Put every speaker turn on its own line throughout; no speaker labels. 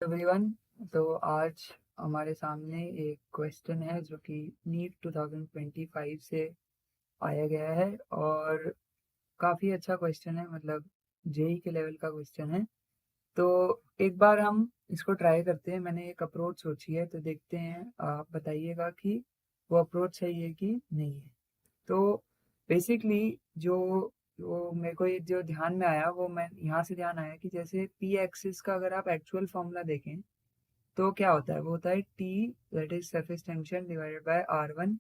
Everyone. तो आज हमारे सामने एक क्वेश्चन है जो कि नीट 2025 से आया गया है और काफ़ी अच्छा क्वेश्चन है, मतलब जेई के लेवल का क्वेश्चन है। तो एक बार हम इसको ट्राई करते हैं। मैंने एक अप्रोच सोची है, तो देखते हैं, आप बताइएगा कि वो अप्रोच सही है कि नहीं है। तो बेसिकली जो वो मेरे को ये जो ध्यान में आया, वो मैं यहाँ से ध्यान आया कि जैसे पी एक्सिस का अगर आप एक्चुअल फॉर्मूला देखें तो क्या होता है, वो होता है T, that is surface tension divided by R1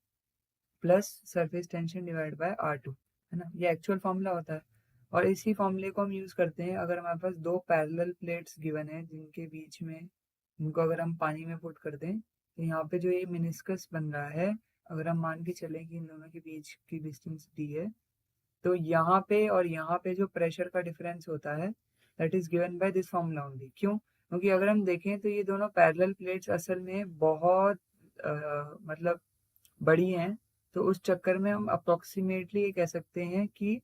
plus surface tension divided by R2, है ना। ये एक्चुअल फॉर्मूला होता है और इसी फॉर्मूले को हम यूज करते हैं अगर हमारे पास दो पैरेलल प्लेट्स गिवन है जिनके बीच में इनको अगर हम पानी में पुट कर दें, तो यहाँ पे जो ये मिनिस्कस बन रहा है, अगर हम मान के चलें कि इन दोनों के बीच की डिस्टेंस डी है, तो यहाँ पे और यहाँ पे जो प्रेशर का डिफरेंस होता है that is given by this formula only. क्यों? क्योंकि अगर हम देखें तो ये दोनों पैरेलल प्लेट्स असल में बहुत मतलब बड़ी हैं। तो उस चक्कर में हम अप्रोक्सीमेटली ये कह सकते हैं कि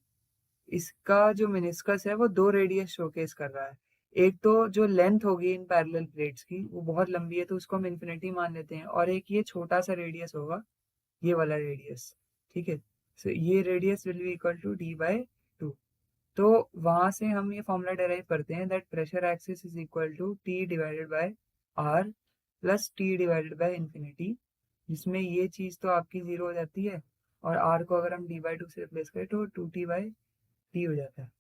इसका जो मेनिस्कस है वो दो रेडियस शोकेस कर रहा है। एक तो जो लेंथ होगी इन पैरेलल प्लेट्स की वो बहुत लंबी है, तो उसको हम इन्फिनिटी मान लेते हैं, और एक ये छोटा सा रेडियस होगा, ये वाला रेडियस। ठीक है, सो ये radius will be equal to d/2। तो वहां से हम ये फॉर्मूला डेराइव करते हैं that pressure excess is equal to T divided by R plus T divided by infinity, जिसमें ये चीज तो आपकी जीरो हो जाती है और आर को अगर हम d/2 से रिप्लेस करें तो 2t/t हो जाता है।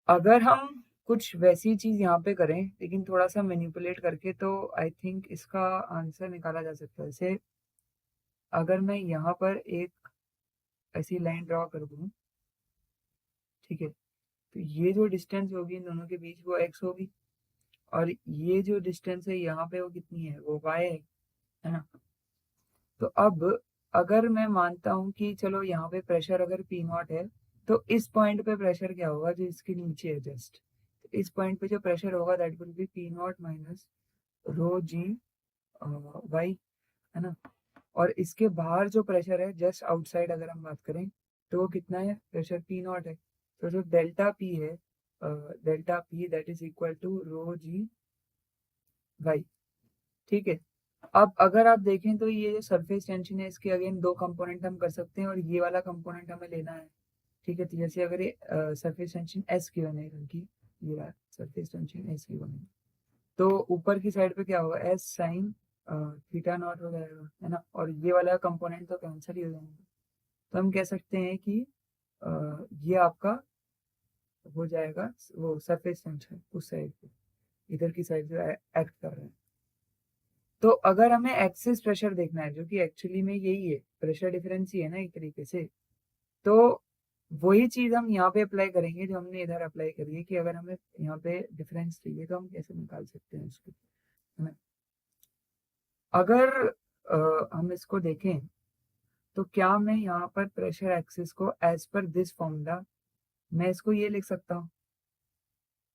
अगर हम कुछ वैसी चीज यहाँ पे करें लेकिन थोड़ा सा मैनिपुलेट करके, तो आई थिंक इसका आंसर निकाला जा सकता है। जैसे अगर मैं यहाँ पर एक ऐसी लाइन ड्रॉ कर दूं, ठीक है, तो ये जो डिस्टेंस होगी इन दोनों के बीच वो x होगी, और ये जो डिस्टेंस है यहाँ पे वो कितनी है, वो y है ना। तो अब अगर मैं मानता हूँ कि चलो यहाँ पे प्रेशर अगर पी नॉट है, तो इस पॉइंट पे प्रेशर क्या होगा जो इसके नीचे है जस्ट, तो इस पॉइंट पे जो प्रेशर होगा that will be P naught minus rho ji Y, है ना। और इसके बाहर जो प्रेशर है जस्ट आउटसाइड अगर हम बात करें, तो वो कितना है, प्रेशर पी नॉट है। तो जो डेल्टा पी है, delta P that is equal to rho ji Y. ठीक है, अब अगर आप देखें तो ये जो सरफेस टेंशन है इसके अगेन दो कंपोनेंट हम कर सकते हैं और ये वाला कंपोनेंट हमें लेना है। ठीक है, तो जैसे अगर ये सरफेस टेंशन एस गिवन है क्योंकि ये रहा सरफेस टेंशन एस गिवन है, तो ऊपर की साइड पे क्या होगा, एस साइन थीटा नॉट हो जाएगा, है ना, और ये वाला कंपोनेंट तो कैंसिल ही हो जाएगा। तो हम कह सकते हैं कि ये आपका हो जाएगा वो सरफेस टेंशन उस साइड पे, इधर की साइड जो एक्ट कर रहे हैं। तो अगर हमें एक्सिस प्रेशर देखना है जो कि एक्चुअली में यही है, प्रेशर डिफरेंस ही है ना एक तरीके से, तो वही चीज हम यहाँ पे अप्लाई करेंगे जो हमने इधर अप्लाई करी है कि अगर हमें यहाँ पे डिफरेंस चाहिए तो हम कैसे निकाल सकते हैं उसको, है ना। अगर हम इसको देखें तो क्या मैं यहाँ पर प्रेशर एक्सिस को एज पर दिस फॉर्मूला मैं इसको ये लिख सकता हूँ,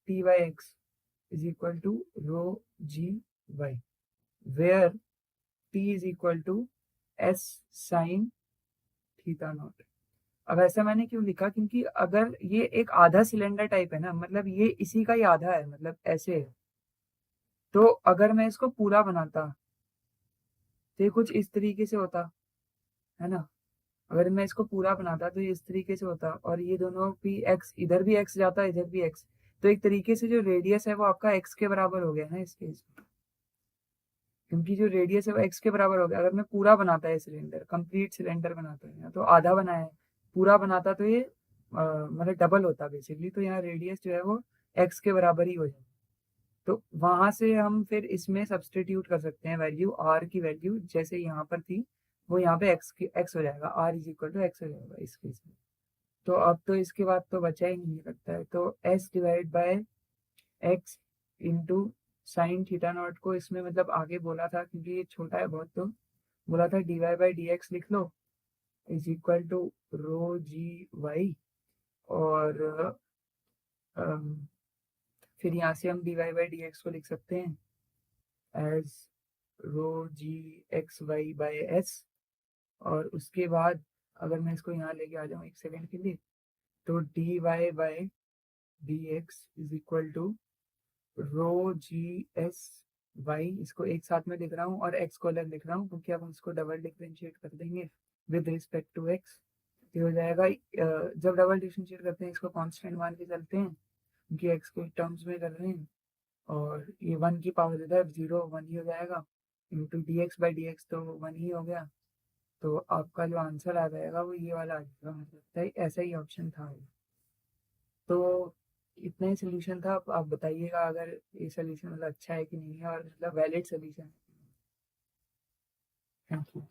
T/x is equal to rho ji Y, where T is equal to S sine theta naught. अब ऐसा मैंने क्यों लिखा, क्योंकि अगर ये एक आधा सिलेंडर टाइप है ना, मतलब ये इसी का ही आधा है, मतलब ऐसे है, तो अगर मैं इसको पूरा बनाता तो ये कुछ इस तरीके से होता, है ना। अगर मैं इसको पूरा बनाता तो ये इस तरीके से होता, और ये दोनों भी एक्स, इधर भी एक्स जाता इधर भी एक्स, तो एक तरीके से जो रेडियस है वो आपका एक्स के बराबर हो गया ना इस केस में, क्योंकि जो रेडियस है वो एक्स के बराबर हो गया। अगर मैं पूरा बनाता है सिलेंडर, कंप्लीट सिलेंडर बनाता है, तो आधा बनाया है, पूरा बनाता तो ये मतलब डबल होता बेसिकली, तो यहाँ रेडियस जो है वो एक्स के बराबर ही हो जाए। तो वहां से हम फिर इसमें सब्सटीट्यूट कर सकते हैं वैल्यू, आर की वैल्यू जैसे यहाँ पर थी वो यहाँ पे एक्स हो जाएगा, R is equal to X हो जाएगा इस केस में। तो अब तो इसके बाद तो बचा ही नहीं लगता है, तो S divide by x into sine theta not को इसमें मतलब आगे बोला था क्योंकि ये छोटा है बहुत, तो बोला था dy/dx लिख लो is equal to rho ji y, और फिर यहाँ से हम dy/dx को लिख सकते हैं as rho G X Y by S. और उसके बाद अगर मैं इसको यहाँ लेके आ जाऊँ एक सेकेंड के लिए, तो dy/dx is equal to rho G S Y, इसको एक साथ में लिख रहा हूँ और एक्स को अलग लिख रहा हूँ, क्योंकि अब हम इसको डबल डिफरेंशिएट कर देंगे विद रिस्पेक्ट टू एक्स। ये हो जाएगा, जब डबल डिफरेंशिएट करते हैं इसको कांस्टेंट मान के चलते हैं, क्योंकि एक्स को टर्म्स में कर रहे हैं, और ये 1 की पावर देता है, 0 1 ही हो जाएगा, into D x by D x, तो 1 ही हो गया। तो आपका जो आंसर आ जाएगा वो ये वाला आ जाएगा, मुझे लगता है ऐसा ही ऑप्शन था ये। तो इतना ही सोल्यूशन था। आप बताइएगा अगर ये सोल्यूशन मतलब अच्छा है कि नहीं है, और मतलब वैलिड सोल्यूशन है। Thank you.